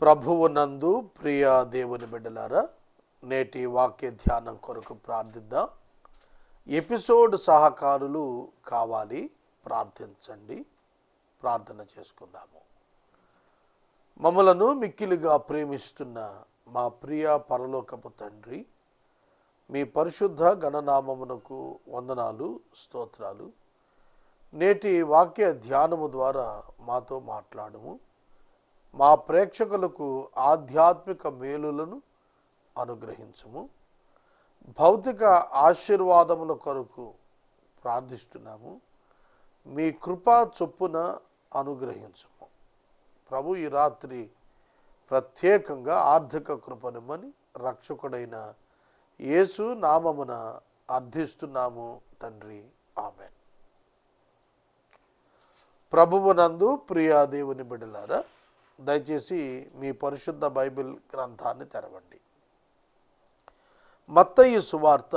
ప్రభువునందు ప్రియ దేవుని బిడ్డలారా, నేటి వాక్య ధ్యానం కొరకు ప్రార్థిద్దాం. ఎపిసోడ్ సహకారులు కావాలి, ప్రార్థించండి. ప్రార్థన చేసుకుందాము. మమ్మలను మిక్కిలిగా ప్రేమిస్తున్న మా ప్రియ పరలోకపు తండ్రి, మీ పరిశుద్ధ గణనామమునకు వందనాలు, స్తోత్రాలు. నేటి వాక్య ధ్యానము ద్వారా మాతో మాట్లాడుము. మా ప్రేక్షకులకు ఆధ్యాత్మిక మేలులను అనుగ్రహించము. భౌతిక ఆశీర్వాదముల కొరకు ప్రార్థిస్తున్నాము. మీ కృపా చొప్పున అనుగ్రహించము. ప్రభు, ఈ రాత్రి ప్రత్యేకంగా ఆర్థిక కృపనిమ్మని రక్షకుడైన యేసు నామమున అర్థిస్తున్నాము తండ్రి, ఆమేన్. ప్రభువునందు ప్రియ దేవుని బిడ్డలారా, దయచేసి మీ పరిశుద్ధ బైబిల్ గ్రంథాన్ని తెరవండి. మత్తయి సువార్త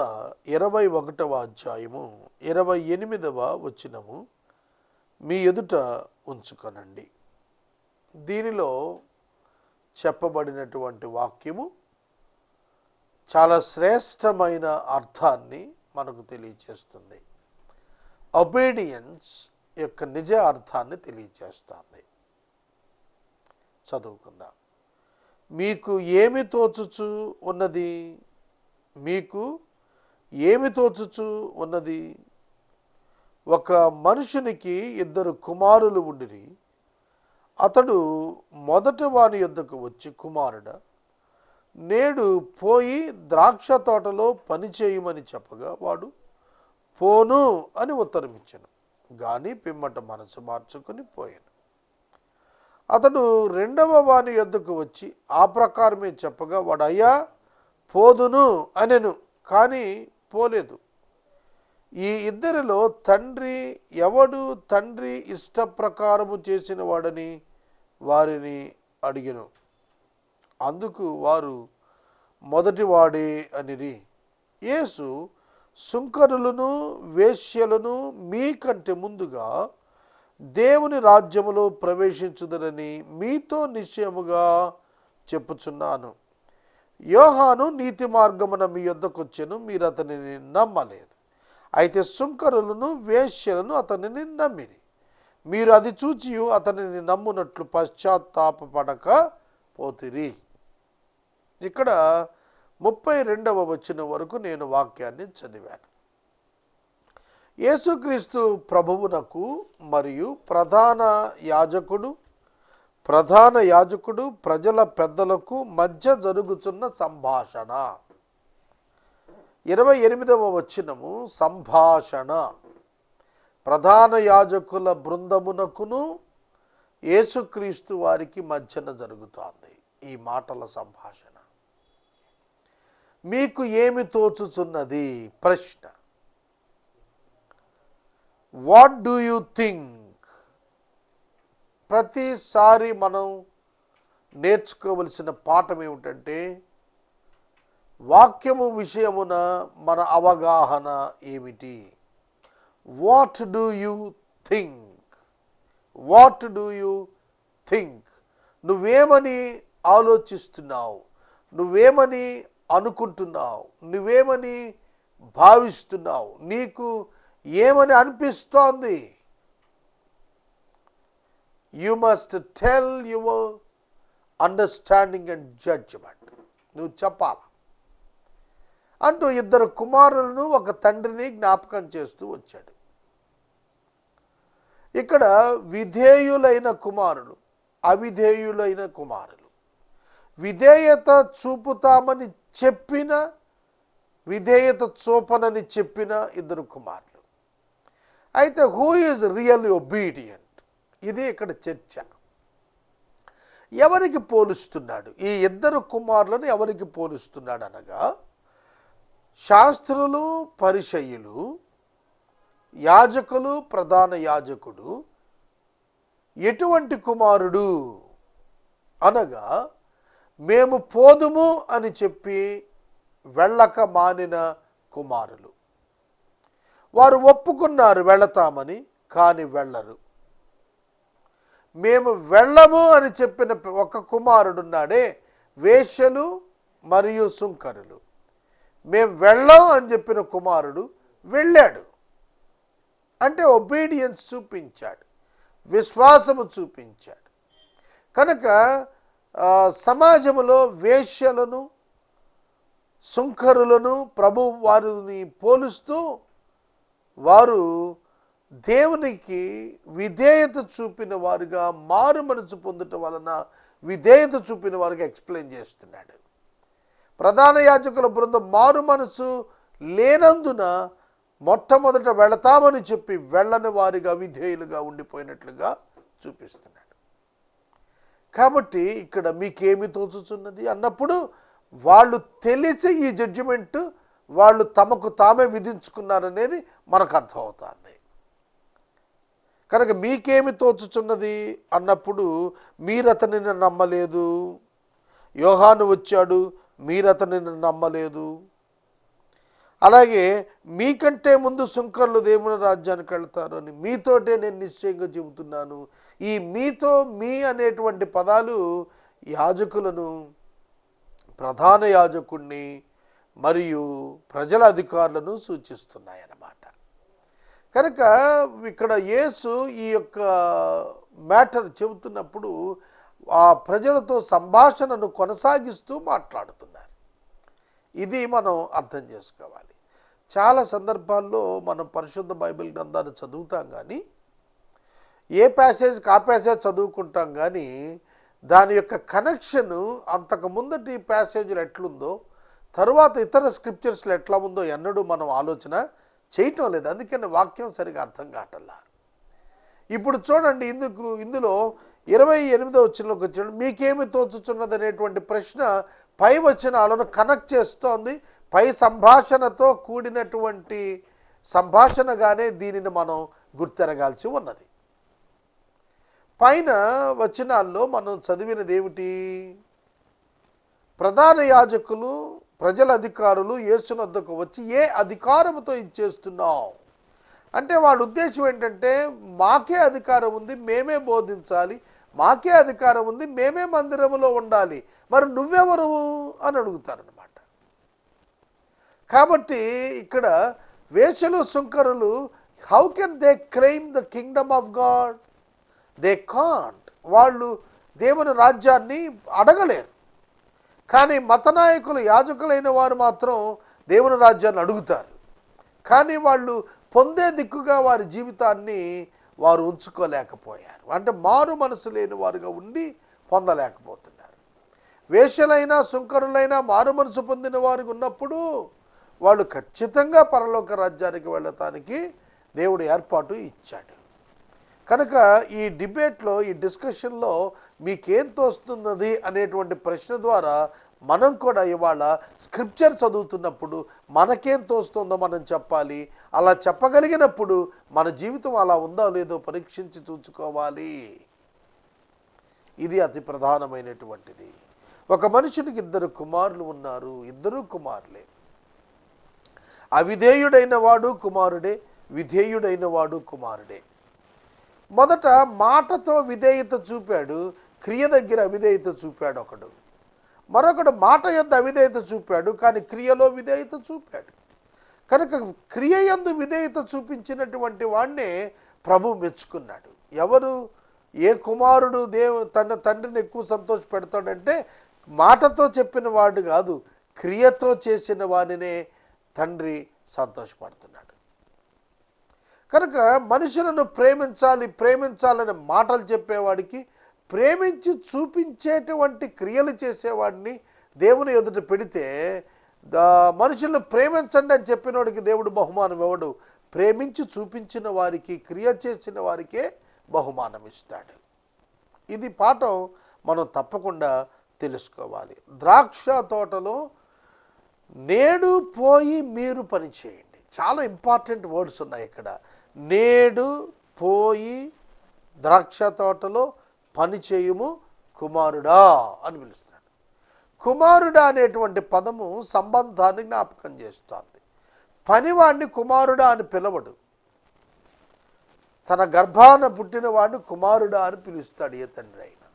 21వ అధ్యాయము 28వ వచనము మీ ఎదుట ఉంచుకొనండి. దీనిలో చెప్పబడినటువంటి వాక్యము చాలా శ్రేష్టమైన అర్థాన్ని మనకు తెలియచేస్తుంది. ఒబీడియన్స్ యొక్క నిజ అర్థాన్ని తెలియచేస్తుంది. చదువుకుందాం. మీకు ఏమి తోచుచు ఉన్నది? మీకు ఏమి తోచుచు ఉన్నది? ఒక మనుషునికి 2 కుమారులు ఉండిరి. అతడు మొదట వాని యొద్దకు వచ్చి, కుమారుడా, నేడు పోయి ద్రాక్ష తోటలో పని చేయమని చెప్పగా వాడు పోను అని ఉత్తరమిచ్చాను. గాని పిమ్మట మనసు మార్చుకుని పోయాను. అతడు రెండవ వాని యొద్దకు వచ్చి ఆ ప్రకారమే చెప్పగా వాడు, అయ్యా పోదును అనెను, కానీ పోలేదు. ఈ ఇద్దరిలో ఎవడు తండ్రి ఇష్ట ప్రకారము చేసిన వాడని వారిని అడిగెను. అందుకు వారు మొదటివాడే అనిరి. యేసు, సుంకరులను వేశ్యలను మీకంటే ముందుగా దేవుని రాజ్యములో ప్రవేశించుదరని మీతో నిశ్చయముగా చెప్పుచున్నాను. యోహాను నీతి మార్గమున మీ యొద్దకు వచ్చెను, మీరు అతనిని నమ్మలేదు. అయితే సుంకరులను వేశ్యలను అతనిని నమ్మిరి. మీరు అది చూచి అతనిని నమ్మునట్లు పశ్చాత్తాపపడక పోతిరి. ఇక్కడ 32వ వచనం వరకు నేను వాక్యాన్ని చదివాను. యేసుక్రీస్తు ప్రభువునకు మరియు ప్రధాన యాజకుడు ప్రజల పెద్దలకు మధ్య జరుగుతున్న సంభాషణ. 28వ వచనము సంభాషణ. ప్రధాన యాజకుల బృందమునకును యేసుక్రీస్తు వారికి మధ్యన జరుగుతోంది ఈ మాటల సంభాషణ. మీకు ఏమి తోచుచున్నది? ప్రశ్న. What do you think? ప్రతిసారి మనం నేర్చుకోవలసిన పాఠం ఏమిటంటే, వాక్యము విషయమున మన అవగాహన ఏమిటి? What do you think? What do you think? నువ్వేమని ఆలోచిస్తున్నావు? నువ్వేమని అనుకుంటున్నావు? నువ్వేమని భావిస్తున్నావు? నీకు ఏమని అనిపిస్తోంది? You must tell your understanding and judgement. నువ్వు చెప్పాలి అంటూ 2 కుమారులను ఒక తండ్రిని జ్ఞాపకం చేస్తూ వచ్చాడు. ఇక్కడ విధేయులైన కుమారులు, అవిధేయులైన కుమారులు. విధేయత చూపుతామని చెప్పిన, విధేయత చూపనని చెప్పిన 2 కుమారులు. అయితే హూ ఈజ్ రియల్లీ ఒబీడియంట్? ఇది ఇక్కడ చర్చ. ఎవరికి పోలుస్తున్నాడు? ఈ 2 కుమారులను ఎవరికి పోలుస్తున్నాడు అనగా, శాస్త్రులు, పరిసయ్యులు, యాజకులు, ప్రధాన యాజకుడు ఎటువంటి కుమారుడు అనగా, మేము పోదుము అని చెప్పి వెళ్ళక మానిన కుమారులు. వారు ఒప్పుకున్నారు వెళతామని, కానీ వెళ్ళరు. మేము వెళ్ళము అని చెప్పిన ఒక కుమారుడున్నాడే, వేశ్యలు మరియు సుంకరులు. మేము వెళ్ళం అని చెప్పిన కుమారుడు వెళ్ళాడు. అంటే ఒబీడియన్స్ చూపించాడు, విశ్వాసము చూపించాడు. కనుక సమాజంలో వేశ్యలను సుంకరులను ప్రభు వారిని పోలుస్తూ వారు దేవునికి విధేయత చూపిన వారుగా, మారు మనసు పొందటం వలన విధేయత చూపిన వారుగా ఎక్స్ప్లెయిన్ చేస్తున్నాడు. ప్రధాన యాజకుల బృందం మారు మనసు లేనందున మొట్టమొదట వెళతామని చెప్పి వెళ్ళని వారిగా విధేయులుగా ఉండిపోయినట్లుగా చూపిస్తున్నాడు. కాబట్టి ఇక్కడ మీకేమి తోచుచున్నది అన్నప్పుడు వాళ్ళు తెలిసి ఈ జడ్జిమెంట్ వాళ్ళు తమకు తామే విధించుకున్నారనేది మనకు అర్థమవుతుంది. కనుక మీకేమి తోచుచున్నది అన్నప్పుడు మీరు అతనిని నమ్మలేదు, యోహాను వచ్చాడు మీరు అతనిని నమ్మలేదు, అలాగే మీకంటే ముందు సుంకర్లు దేవుని రాజ్యానికి వెళ్తారు అని మీతోటే నేను నిశ్చయంగా చెబుతున్నాను. ఈ మీతో మీ అనేటువంటి పదాలు యాజకులను, ప్రధాన యాజకుడిని మరియు ప్రజల అధికారులను సూచిస్తున్నాయన్నమాట. కనుక ఇక్కడ యేసు ఈ యొక్క మ్యాటర్ చెబుతున్నప్పుడు ఆ ప్రజలతో సంభాషణను కొనసాగిస్తూ మాట్లాడుతున్నారు. ఇది మనం అర్థం చేసుకోవాలి. చాలా సందర్భాల్లో మనం పరిశుద్ధ బైబిల్ గ్రంథాన్ని చదువుతాం, కానీ ఏ ప్యాసేజ్కి ఆ ప్యాసేజ్ చదువుకుంటాం, కానీ దాని యొక్క కనెక్షను అంతకు ముందటి ప్యాసేజ్లు ఎట్లుందో తరువాత ఇతర స్క్రిప్చర్స్లో ఎట్లా ఉందో ఎన్నడూ మనం ఆలోచన చేయటం లేదు. అందుకని వాక్యం సరిగా అర్థం కావట్లా. ఇప్పుడు చూడండి, ఇందులో 28వ వచనంలోకి వచ్చాడు, మీకేమి తోచుచున్నది అనేటువంటి ప్రశ్న పై వచనాలను కనెక్ట్ చేస్తోంది. పై సంభాషణతో కూడినటువంటి సంభాషణగానే దీనిని మనం గుర్తెరగాల్సి ఉన్నది. పైన వచనాల్లో మనం చదివినది ఏమిటి? ప్రధాన యాజకులు, ప్రజల అధికారులు యేసు వద్దకు వచ్చి ఏ అధికారముతో ఇచ్చేస్తున్నావు అంటే వాడి ఉద్దేశం ఏంటంటే, మాకే అధికారం ఉంది, మేమే బోధించాలి, మాకే అధికారం ఉంది, మేమే మందిరములో ఉండాలి, మరి నువ్వెవరు అని అడుగుతారనమాట. కాబట్టి ఇక్కడ వేశ్యలు సుంకరులు how can they claim the kingdom of God? They can't. వాళ్ళు దేవుని రాజ్యాన్ని అడగలేరు. కానీ మత నాయకులు, యాజకులైన వారు మాత్రం దేవుని రాజ్యాన్ని అడుగుతారు. కానీ వాళ్ళు పొందే దిక్కుగా వారి జీవితాన్ని వారు ఉంచుకోలేకపోయారు. అంటే మారు మనసు లేని వారుగా ఉండి పొందలేకపోతున్నారు. వేశ్యలైనా సుంకరులైనా మారు మనసు పొందిన వారు ఉన్నప్పుడు వాళ్ళు ఖచ్చితంగా పరలోక రాజ్యానికి వెళ్ళటానికి దేవుడు ఏర్పాటు ఇచ్చాడు. కనుక ఈ డిబేట్లో, ఈ డిస్కషన్లో మీకేం తోస్తున్నది అనేటువంటి ప్రశ్న ద్వారా మనం కూడా ఇవాళ స్క్రిప్చర్ చదువుతున్నప్పుడు మనకేం తోస్తుందో మనం చెప్పాలి. అలా చెప్పగలిగినప్పుడు మన జీవితం అలా ఉందో లేదో పరీక్షించి చూసుకోవాలి. ఇది అతి ప్రధానమైనటువంటిది. ఒక మనుషునికి 2 కుమారులు ఉన్నారు, 2 కుమారులే. అవిధేయుడైన వాడు కుమారుడే, విధేయుడైన వాడు కుమారుడే. మొదట మాటతో విధేయత చూపాడు, క్రియ దగ్గర అవిధేయత చూపాడు ఒకడు. మరొకడు మాట యందు అవిధేయత చూపాడు, కానీ క్రియలో విధేయత చూపాడు. కనుక క్రియ యందు విధేయత చూపించినటువంటి వాడినే ప్రభు మెచ్చుకున్నాడు. ఎవరు? ఏ కుమారుడు తన తండ్రిని ఎక్కువ సంతోష పెడతాడంటే మాటతో చెప్పిన వాడు కాదు, క్రియతో చేసిన వాడినే తండ్రి సంతోషపడుతున్నాడు. కనుక మనుషులను ప్రేమించాలని మాటలు చెప్పేవాడికి, ప్రేమించి చూపించేటువంటి క్రియలు చేసేవాడిని దేవుని ఎదుట పెడితే, మనుషులను ప్రేమించండి అని చెప్పినవాడికి దేవుడు బహుమానం ఇవ్వడు. ప్రేమించి చూపించిన వారికి, క్రియ చేసిన వారికే బహుమానం ఇస్తాడు. ఇది పాఠం మనం తప్పకుండా తెలుసుకోవాలి. ద్రాక్ష తోటలో నేడు పోయి మీరు పని చేయండి. చాలా ఇంపార్టెంట్ వర్డ్స్ ఉన్నాయి ఇక్కడ. నేడు పోయి ద్రాక్ష తోటలో పని చేయుము కుమారుడా అని పిలుస్తాడు. కుమారుడా అనేటువంటి పదము సంబంధాన్ని జ్ఞాపకం చేస్తోంది. పనివాడిని కుమారుడా అని పిలవడు. తన గర్భాన పుట్టిన వాడిని కుమారుడా అని పిలుస్తాడు ఏ తండ్రి అయినా.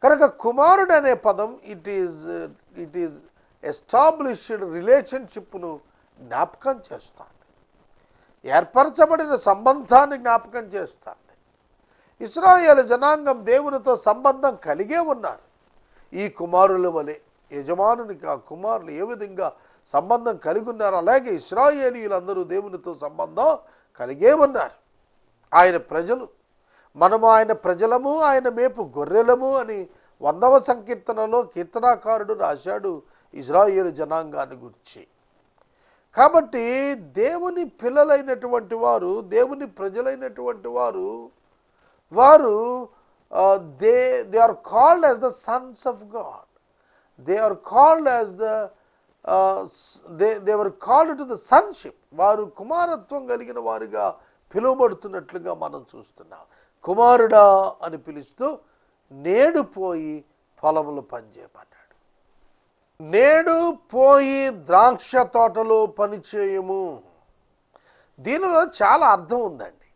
కనుక కుమారుడు అనే పదం ఇట్ ఈజ్ ఎస్టాబ్లిష్డ్ రిలేషన్షిప్ను జ్ఞాపకం చేస్తుంది, ఏర్పరచబడిన సంబంధాన్ని జ్ఞాపకం చేస్తుంది. ఇశ్రాయేలు జనాంగం దేవునితో సంబంధం కలిగే ఉన్నారు. ఈ కుమారుల వలె యజమానునికి ఆ కుమారులు ఏ విధంగా సంబంధం కలిగి ఉన్నారు, అలాగే ఇశ్రాయేలీయులందరూ దేవునితో సంబంధం కలిగే ఉన్నారు. ఆయన ప్రజలు, మనము ఆయన ప్రజలము, ఆయన మేపు గొర్రెలము అని 100వ సంకీర్తనలో కీర్తనాకారుడు రాశాడు ఇశ్రాయేలు జనాంగాన్ని గురించి. కాబట్టి దేవుని పిల్లలైనటువంటి వారు, దేవుని ప్రజలైనటువంటి వారు they are called as the sons of God. They are called as they were called to the sonship. వారు కుమారత్వం కలిగిన వారుగా పిలువబడుతున్నట్లుగా మనం చూస్తున్నాం. కుమారుడా అని పిలుస్తూ నేడు పోయి పొలములు పనిచేయమన్నాడు. నేడు పోయి ద్రాక్ష తోటలో పనిచేయము. దీనిలో చాలా అర్థం ఉందండి.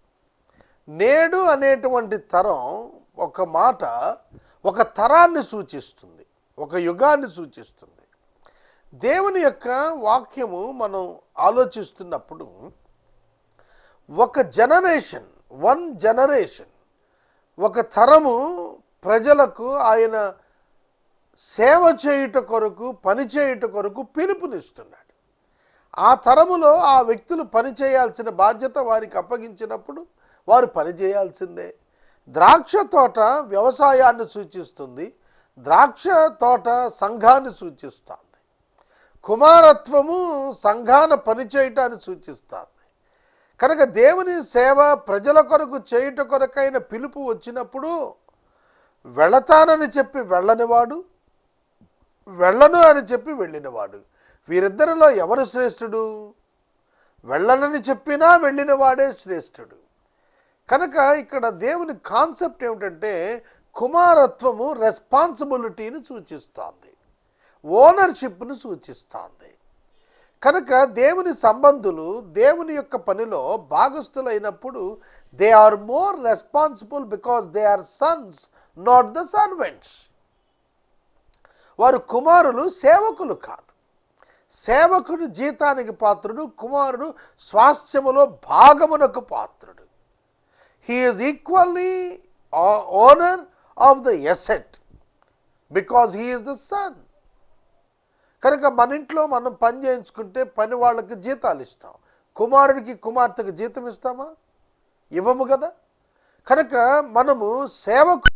నేడు అనేటువంటి తరం ఒక మాట ఒక తరాన్ని సూచిస్తుంది, ఒక యుగాన్ని సూచిస్తుంది. దేవుని యొక్క వాక్యము మనం ఆలోచిస్తున్నప్పుడు ఒక జనరేషన్, ఒక తరము ప్రజలకు ఆయన సేవ చేయుట కొరకు, పని చేయుట కొరకు పిలుపునిస్తున్నాడు. ఆ తరములో ఆ వ్యక్తులు పని చేయాల్సిన బాధ్యత వారికి అప్పగించినప్పుడు వారు పని చేయాల్సిందే. ద్రాక్ష తోట వ్యవసాయాన్ని సూచిస్తుంది, ద్రాక్ష తోట సంఘాన్ని సూచిస్తుంది. కుమారత్వము సంఘాన పనిచేయటాన్ని సూచిస్తుంది. కనుక దేవుని సేవ ప్రజల కొరకు చేయుట కొరకైన పిలుపు వచ్చినప్పుడు వెళతానని చెప్పి వెళ్ళనివాడు, వెళ్ళను అని చెప్పి వెళ్ళినవాడు, వీరిద్దరిలో ఎవరు శ్రేష్ఠుడు? వెళ్ళనని చెప్పినా వెళ్ళిన వాడే శ్రేష్ఠుడు. కనుక ఇక్కడ దేవుని కాన్సెప్ట్ ఏమిటంటే కుమారత్వము రెస్పాన్సిబిలిటీని సూచిస్తుంది, ఓనర్షిప్ను సూచిస్తుంది. కనుక దేవుని సంబంధులు దేవుని యొక్క పనిలో భాగస్థులైనప్పుడు they are more responsible because they are sons, not the servants. వారు కుమారులు, సేవకులు కాదు. సేవకుడు జీతానికి పాత్రుడు, కుమారుడు స్వాస్థ్యములో భాగమునకు పాత్రుడు. He is equally owner of the asset because he is the son. కనుక మన ఇంట్లో మనం పని చేయించుకుంటే పని వాళ్ళకి జీతాలు ఇస్తాం, కుమారుడికి కుమార్తెకు జీతం ఇస్తామా? ఇవ్వము కదా. కనుక మనము సేవకు